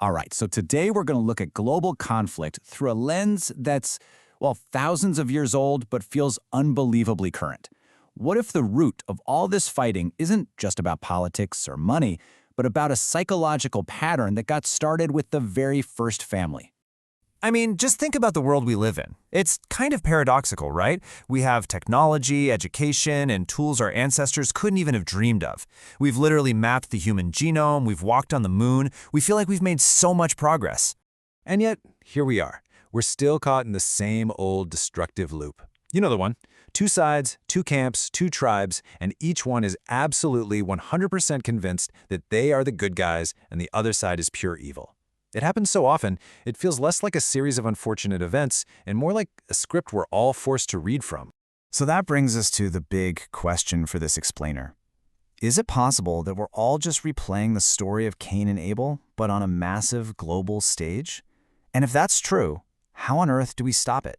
All right, so today we're going to look at global conflict through a lens that's, well, thousands of years old but feels unbelievably current. What if the root of all this fighting isn't just about politics or money, but about a psychological pattern that got started with the very first family? I mean, just think about the world we live in. It's kind of paradoxical, right? We have technology, education, and tools our ancestors couldn't even have dreamed of. We've literally mapped the human genome, we've walked on the moon, we feel like we've made so much progress. And yet, here we are. We're still caught in the same old destructive loop. You know the one. Two sides, two camps, two tribes, and each one is absolutely 100% convinced that they are the good guys and the other side is pure evil. It happens so often, it feels less like a series of unfortunate events and more like a script we're all forced to read from. So that brings us to the big question for this explainer. Is it possible that we're all just replaying the story of Cain and Abel, but on a massive global stage? And if that's true, how on earth do we stop it?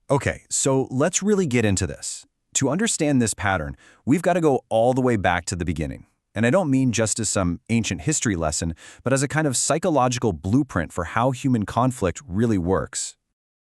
Okay, so let's really get into this. To understand this pattern, we've got to go all the way back to the beginning. And I don't mean just as some ancient history lesson, but as a kind of psychological blueprint for how human conflict really works.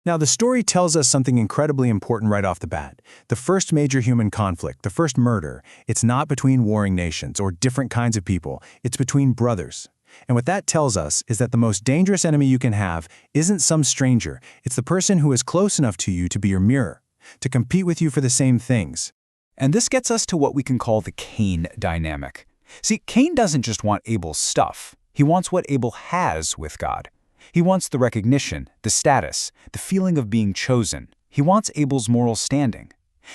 Now, the story tells us something incredibly important right off the bat. The first major human conflict, the first murder, it's not between warring nations or different kinds of people, it's between brothers. And what that tells us is that the most dangerous enemy you can have isn't some stranger, it's the person who is close enough to you to be your mirror, to compete with you for the same things. And this gets us to what we can call the Cain dynamic. See, Cain doesn't just want Abel's stuff. He wants what Abel has with God. He wants the recognition, the status, the feeling of being chosen. He wants Abel's moral standing.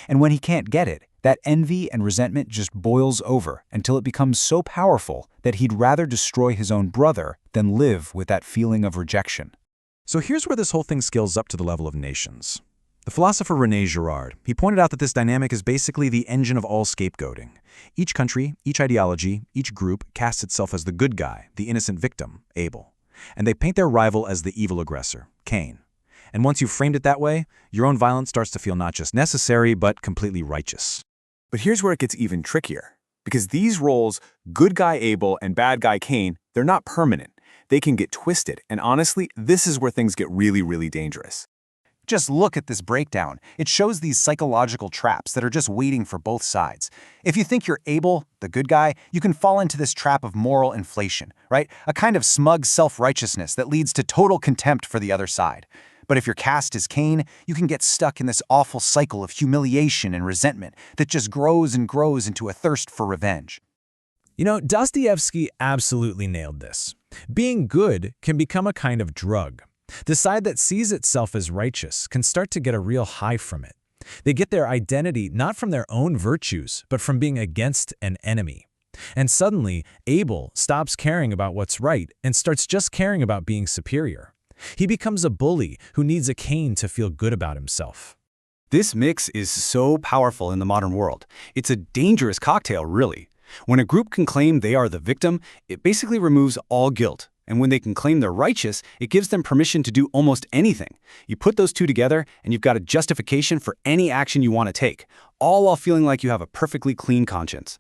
And when he can't get it, that envy and resentment just boils over until it becomes so powerful that he'd rather destroy his own brother than live with that feeling of rejection. So here's where this whole thing scales up to the level of nations. The philosopher René Girard, he pointed out that this dynamic is basically the engine of all scapegoating. Each country, each ideology, each group casts itself as the good guy, the innocent victim, Abel. And they paint their rival as the evil aggressor, Cain. And once you've framed it that way, your own violence starts to feel not just necessary, but completely righteous. But here's where it gets even trickier. Because these roles, good guy Abel and bad guy Cain, they're not permanent. They can get twisted. And honestly, this is where things get really, really dangerous. Just look at this breakdown. It shows these psychological traps that are just waiting for both sides. If you think you're Abel, the good guy, you can fall into this trap of moral inflation, right? A kind of smug self-righteousness that leads to total contempt for the other side. But if you're cast as Cain, you can get stuck in this awful cycle of humiliation and resentment that just grows and grows into a thirst for revenge. You know, Dostoevsky absolutely nailed this. Being good can become a kind of drug. The side that sees itself as righteous can start to get a real high from it. They get their identity not from their own virtues, but from being against an enemy. And suddenly, Abel stops caring about what's right and starts just caring about being superior. He becomes a bully who needs a Cain to feel good about himself. This mix is so powerful in the modern world. It's a dangerous cocktail, really. When a group can claim they are the victim, it basically removes all guilt. And when they can claim they're righteous, it gives them permission to do almost anything. You put those two together, and you've got a justification for any action you want to take, all while feeling like you have a perfectly clean conscience.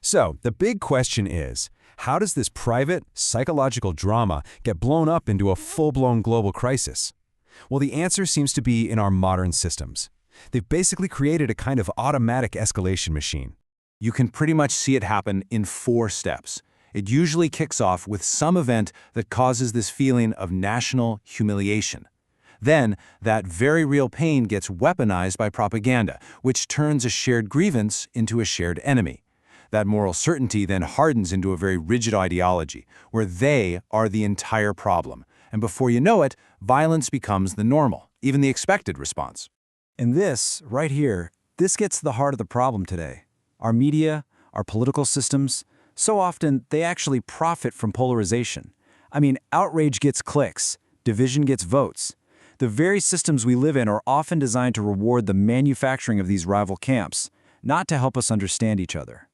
So, the big question is, how does this private, psychological drama get blown up into a full-blown global crisis? Well, the answer seems to be in our modern systems. They've basically created a kind of automatic escalation machine. You can pretty much see it happen in 4 steps. It usually kicks off with some event that causes this feeling of national humiliation. Then, that very real pain gets weaponized by propaganda, which turns a shared grievance into a shared enemy. That moral certainty then hardens into a very rigid ideology, where they are the entire problem. And before you know it, violence becomes the normal, even the expected response. And this, right here, this gets to the heart of the problem today. Our media, our political systems, so often they actually profit from polarization. I mean, outrage gets clicks, division gets votes. The very systems we live in are often designed to reward the manufacturing of these rival camps, not to help us understand each other.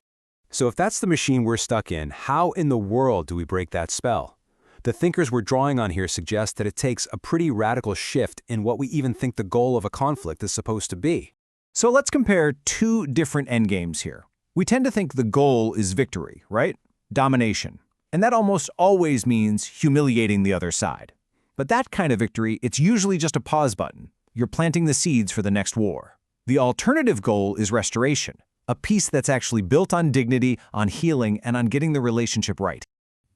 So if that's the machine we're stuck in, how in the world do we break that spell? The thinkers we're drawing on here suggest that it takes a pretty radical shift in what we even think the goal of a conflict is supposed to be. So let's compare 2 different endgames here. We tend to think the goal is victory, right? Domination. And that almost always means humiliating the other side. But that kind of victory, it's usually just a pause button. You're planting the seeds for the next war. The alternative goal is restoration, a peace that's actually built on dignity, on healing, and on getting the relationship right.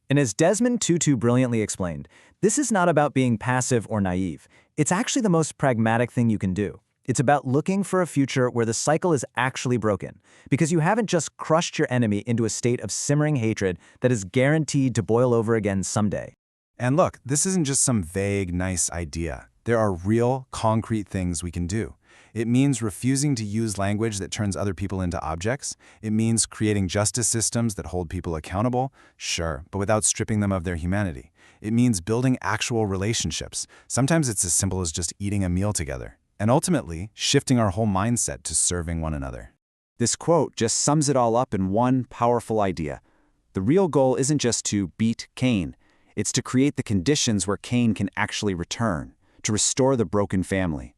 And as Desmond Tutu brilliantly explained, this is not about being passive or naive. It's actually the most pragmatic thing you can do. It's about looking for a future where the cycle is actually broken, because you haven't just crushed your enemy into a state of simmering hatred that is guaranteed to boil over again someday. And look, this isn't just some vague, nice idea. There are real, concrete things we can do. It means refusing to use language that turns other people into objects. It means creating justice systems that hold people accountable, sure, but without stripping them of their humanity. It means building actual relationships. Sometimes it's as simple as just eating a meal together. And ultimately, shifting our whole mindset to serving one another. This quote just sums it all up in one powerful idea. The real goal isn't just to beat Cain. It's to create the conditions where Cain can actually return, to restore the broken family.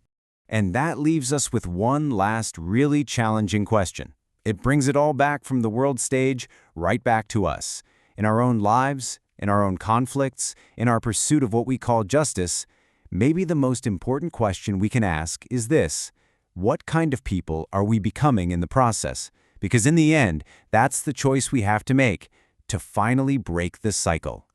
And that leaves us with one last really challenging question. It brings it all back from the world stage right back to us. In our own lives, in our own conflicts, in our pursuit of what we call justice, maybe the most important question we can ask is this: what kind of people are we becoming in the process? Because in the end, that's the choice we have to make to finally break the cycle.